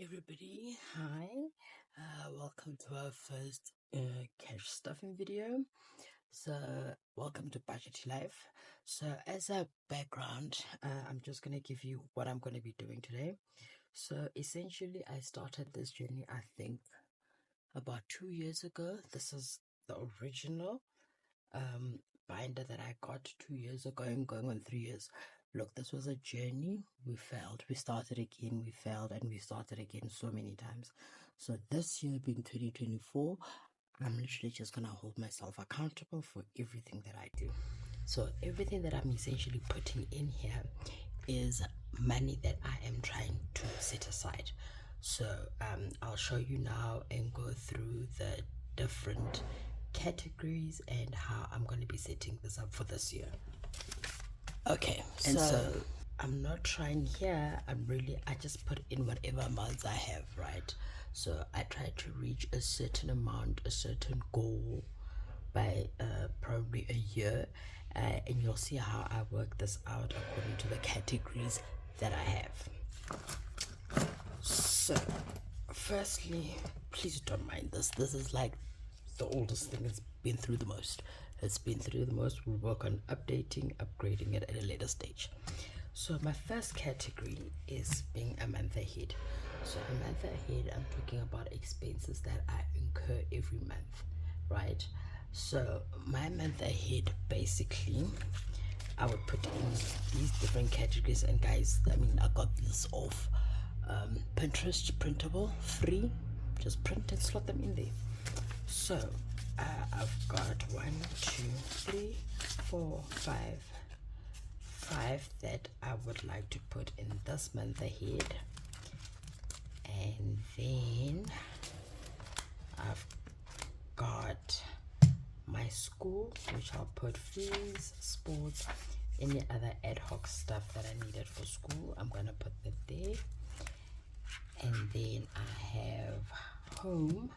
Everybody, hi, welcome to our first cash stuffing video. So welcome to Budget Life. So as a background, I'm just going to give you what I'm going to be doing today. So essentially I started this journey I think about 2 years ago. This is the original binder that I got 2 years ago and going on 3 years. Look, this was a journey. We failed, we started again, we failed, and we started again so many times. So this year being 2024, I'm literally just gonna hold myself accountable for everything that I do. So everything that I'm essentially putting in here is money that I am trying to set aside. So I'll show you now and go through the different categories and how I'm going to be setting this up for this year. Okay, and so I'm not trying here. I just put in whatever amounts I have, right? So I try to reach a certain amount, a certain goal by probably a year, and you'll see how I work this out according to the categories that I have. So firstly, please don't mind this. This is like the oldest thing. It's been through the most. We'll work on updating, upgrading it at a later stage. So my first category is being a month ahead. So a month ahead, I'm talking about expenses that I incur every month, right? So my month ahead, basically, I would put in these different categories. And guys, I mean, I got this off Pinterest, printable, free. Just print and slot them in there. So I've got 1, 2, 3, 4, 5 that I would like to put in this month ahead, and then I've got my school, which I'll put fees, sports, any other ad hoc stuff that I needed for school. I'm gonna put that there, and then I have home.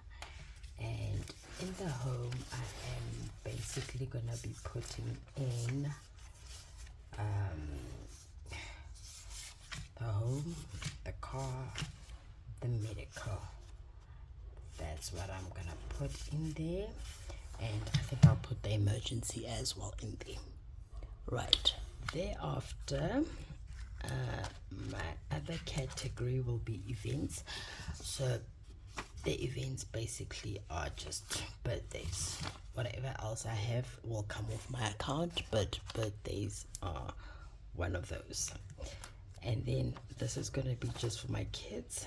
And in the home, I am basically gonna be putting in the home, the car, the medical. That's what I'm gonna put in there, and I think I'll put the emergency as well in there. Right. Thereafter, my other category will be events. So the events basically are just birthdays. Whatever else I have will come off my account, but birthdays are one of those. And then this is going to be just for my kids.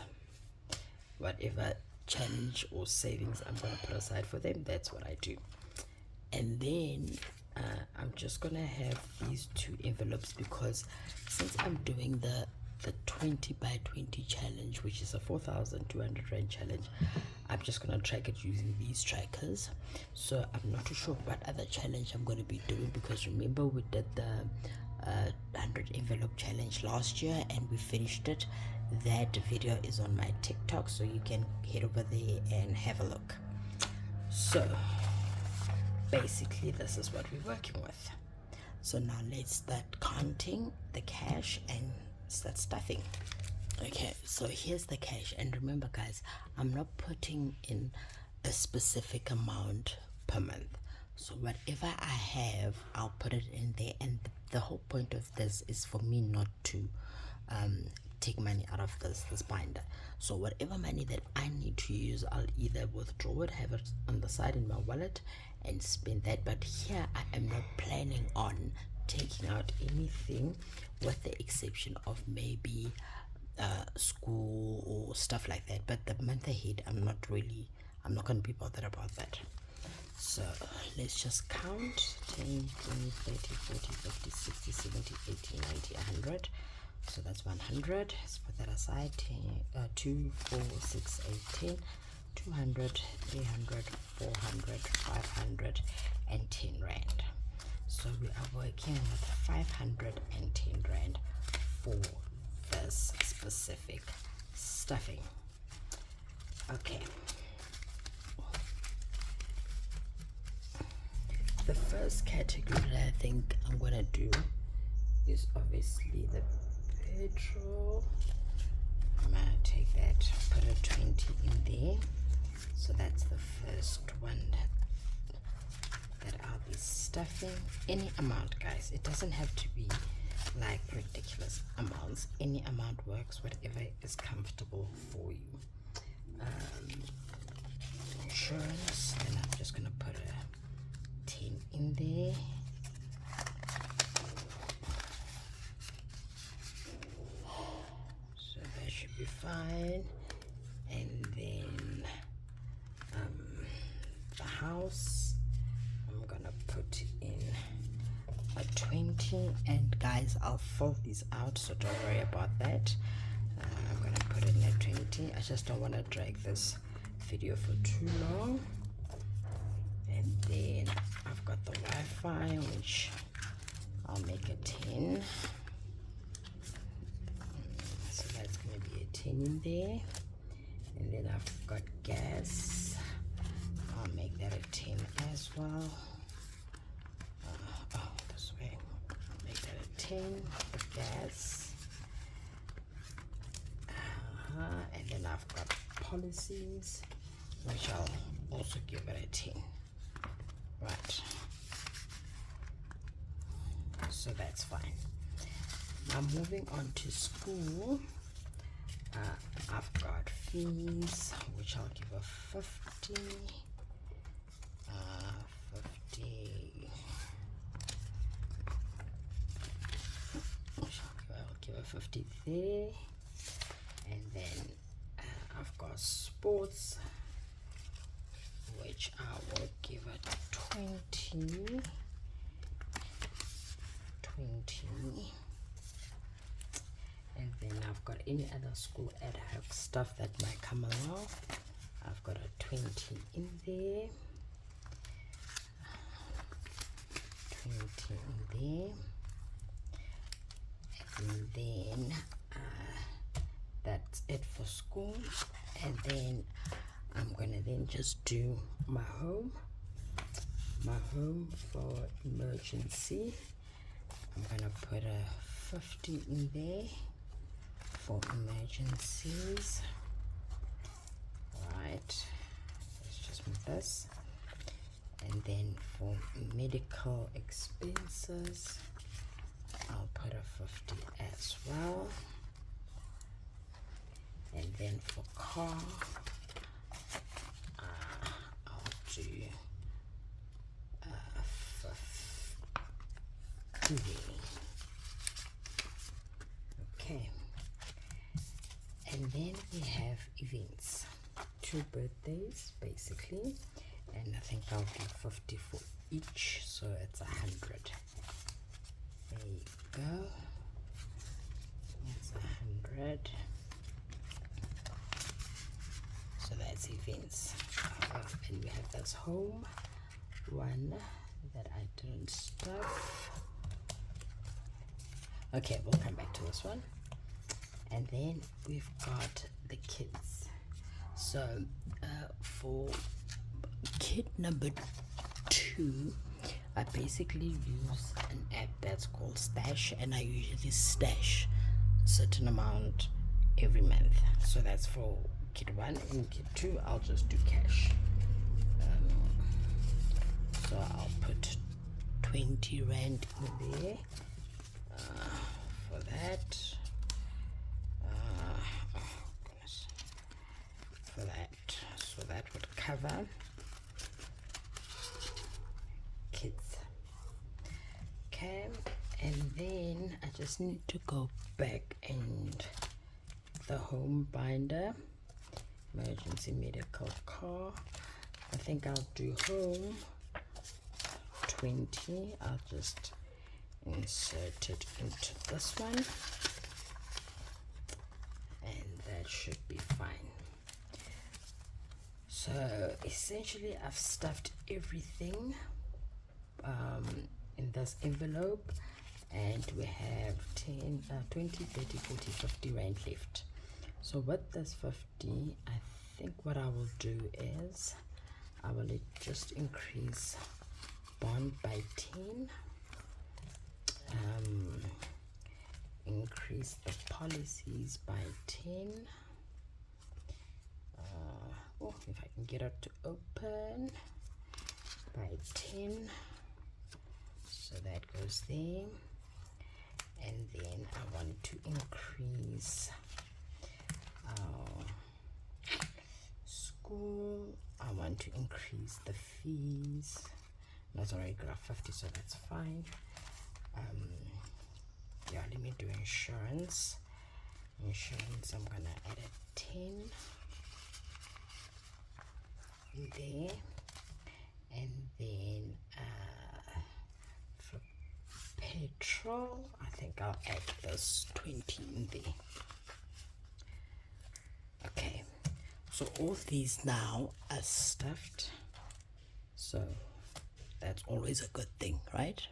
Whatever challenge or savings I'm going to put aside for them, that's what I do. And then I'm just going to have these two envelopes, because since I'm doing the 20 by 20 challenge, which is a 4,200 rand challenge, I'm just gonna track it using these trackers. So I'm not too sure what other challenge I'm going to be doing, because remember we did the 100 envelope challenge last year and we finished it. That video is on my TikTok, so you can head over there and have a look. So basically this is what we're working with. So now let's start counting the cash and start stuffing. Okay, so here's the cash, and remember guys, I'm not putting in a specific amount per month. So whatever I have, I'll put it in there, and the whole point of this is for me not to take money out of this binder. So whatever money that I need to use, I'll either withdraw it, have it on the side in my wallet and spend that. But here I am not planning on taking out anything, with the exception of maybe school or stuff like that. But the month ahead, I'm not going to be bothered about that. So let's just count 10, 20, 30, 40, 50, 60, 70, 80, 90, 100. So that's 100. Let's put that aside. 2, 4, 6, 8, 10, 200, 300, 400, 500, and 10 rand. So we are working with 510 rand for this specific stuffing. Okay. The first category that I think I'm gonna do is obviously the petrol. I'm gonna take that, put a 20 in there. So that's the first one that I'll be stuffing. Any amount, guys. It doesn't have to be like ridiculous amounts. Any amount works, whatever is comfortable for you. Insurance, then I'm just gonna put a 10 in there. So that should be fine. And then the house, I'm gonna put in a 20. And guys, I'll fold these out, so don't worry about that. I'm gonna put in a 20. I just don't want to drag this video for too long. And then I've got the Wi-Fi, which I'll make a 10. So that's going to be a 10 in there. And then I've got gas. I'll make that a 10 as well. This way. I'll make that a 10 for gas. And then I've got policies, which I'll also give it a 10. Right. So that's fine. Now moving on to school. I've got fees, which I'll give a 50. 50. I'll give a 50 there. And then I've got sports, which I will give it 20. And then I've got any other school ad hoc stuff that might come along. I've got a 20 in there. 20 in there. And then that's it for school. And then I'm gonna then just do my home for emergency. I'm gonna put a 50 in there for emergencies. Right, let's just move this. And then for medical expenses, I'll put a 50 as well. And then for car, I'll do 50. Okay. And then we have events. 2 birthdays, basically. And I think I'll do 50 for each, so it's 100. There you go. That's 100. So that's events. And we have this home one that I didn't stuff. Okay, we'll come back to this one. And then we've got the kids. So for kid number 2, I basically use an app that's called Stash, and I usually stash a certain amount every month. So that's for kid 1. And kid 2, I'll just do cash. So I'll put 20 rand in there for that. For that, so that would cover kids. Okay, and then I just need to go back and the home binder, emergency medical car. I think I'll do home 20. I'll just insert it into this one, and that should be fine. So essentially I've stuffed everything in this envelope, and we have 10, 20, 30, 40, 50 rand left. So with this 50, I think what I will do is I will just increase bond by 10, increase increase the policies by 10. Oh, if I can get it to open, by 10. So that goes there. And then I want to increase our school. I want to increase the fees. That's already graph 50, so that's fine. Yeah, let me do insurance. I'm gonna add a 10 there, and then for petrol, I think I'll add this 20 in there. Okay, so all these now are stuffed, so that's always a good thing, right?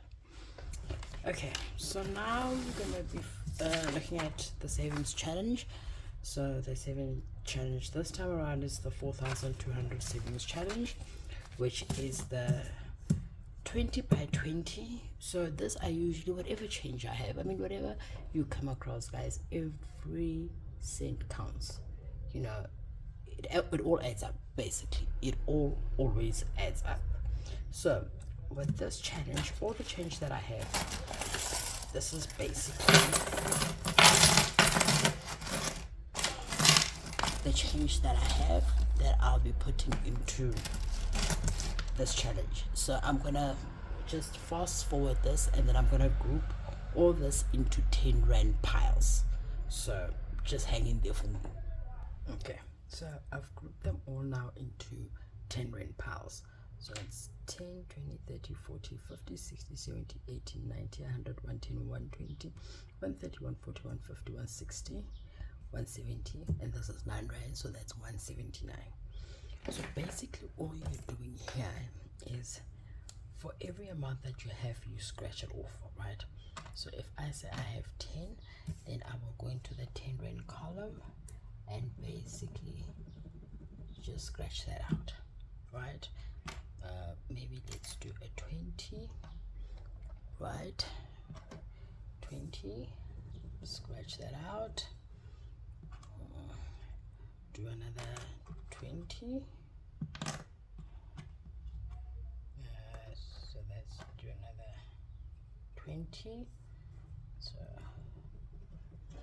Okay, so now we're gonna be looking at the savings challenge. So the saving challenge this time around is the 4,200 savings challenge, which is the 20 by 20. So this, I usually, whatever change I have, I mean, whatever you come across, guys, every cent counts. You know, it all adds up. Basically, it all always adds up. So with this challenge, all the change that I have, this is basically the change that I have that I'll be putting into this challenge. So I'm gonna just fast forward this, and then I'm gonna group all this into 10 rand piles. So just hang in there for me. Okay, so I've grouped them all now into 10 rand piles. So it's 10, 20, 30, 40, 50, 60, 70, 80, 90, 100, 110, 120, 130, 140, 150, 160, 170, and this is 9 rand, so that's 179. So basically all you're doing here is, for every amount that you have, you scratch it off, right? So if I say I have 10, then I will go into the 10 rand column and basically just scratch that out, right? Maybe let's do a 20, right? 20, scratch that out. Do another 20. So let's do another 20. So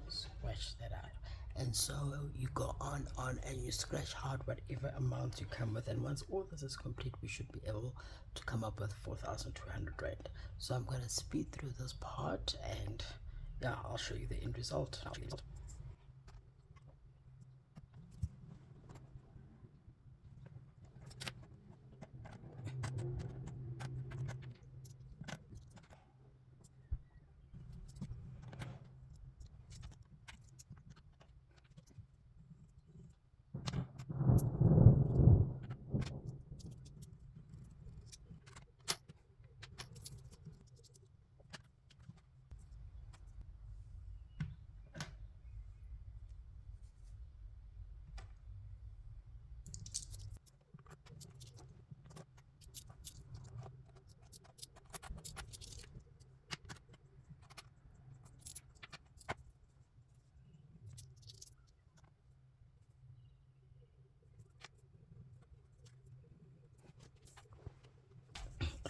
scratch that out. And so you go on and you scratch out whatever amount you come with, and once all this is complete, we should be able to come up with 4,200 rand. So I'm going to speed through this part, and yeah, I'll show you the end result.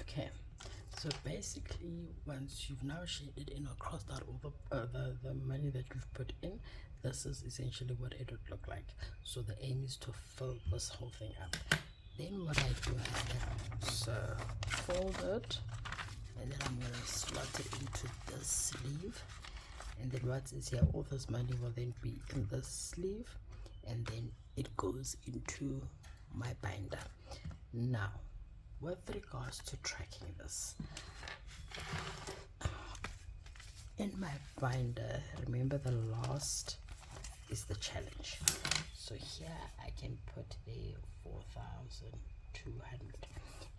Okay, so basically once you've now shaded in or crossed out all the money that you've put in, this is essentially what it would look like. So the aim is to fill this whole thing up. Then what I do is fold it, and then I'm going to slot it into this sleeve, and then what is here, all this money will then be in this sleeve, and then it goes into my binder. Now with regards to tracking this, in my binder, remember the last is the challenge. So here I can put the 4,200,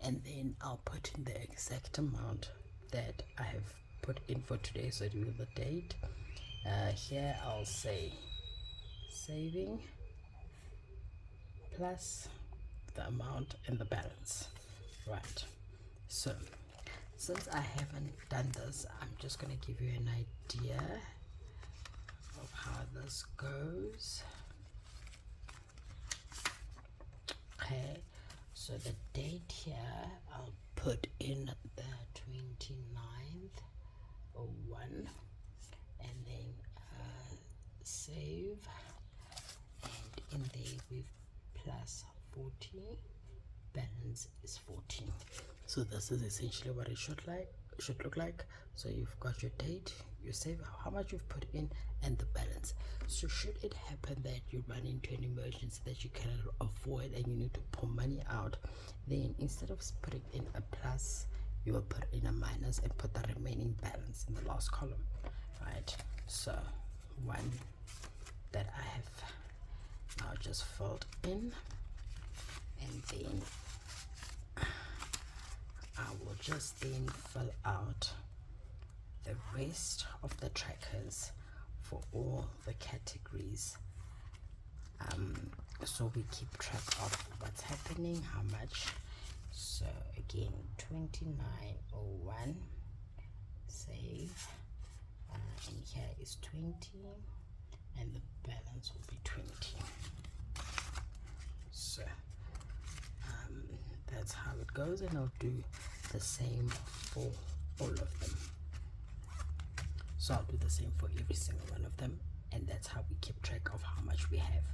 and then I'll put in the exact amount that I have put in for today. So do the date. Here I'll say saving plus the amount and the balance. Right, so since I haven't done this, I'm just going to give you an idea how this goes. Okay, so the date here, I'll put in the 29th or 1, and then save, and in there we've plus 40, balance is 14. So this is essentially what it should look like. So you've got your date, you save how much you've put in, and the balance. So should it happen that you run into an emergency that you cannot avoid and you need to pull money out, then instead of putting in a plus, you will put in a minus and put the remaining balance in the last column, right? So one that I have now just filled in, and then I will just then fill out the rest of the trackers for all the categories, so we keep track of what's happening, how much. So again, 2901, save, and here is 20, and the balance will be 20. So that's how it goes, and I'll do the same for all of them. So I'll do the same for every single one of them, and that's how we keep track of how much we have.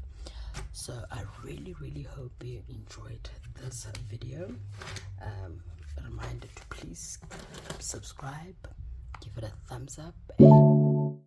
So I really hope you enjoyed this video. A reminder to please subscribe, give it a thumbs up, and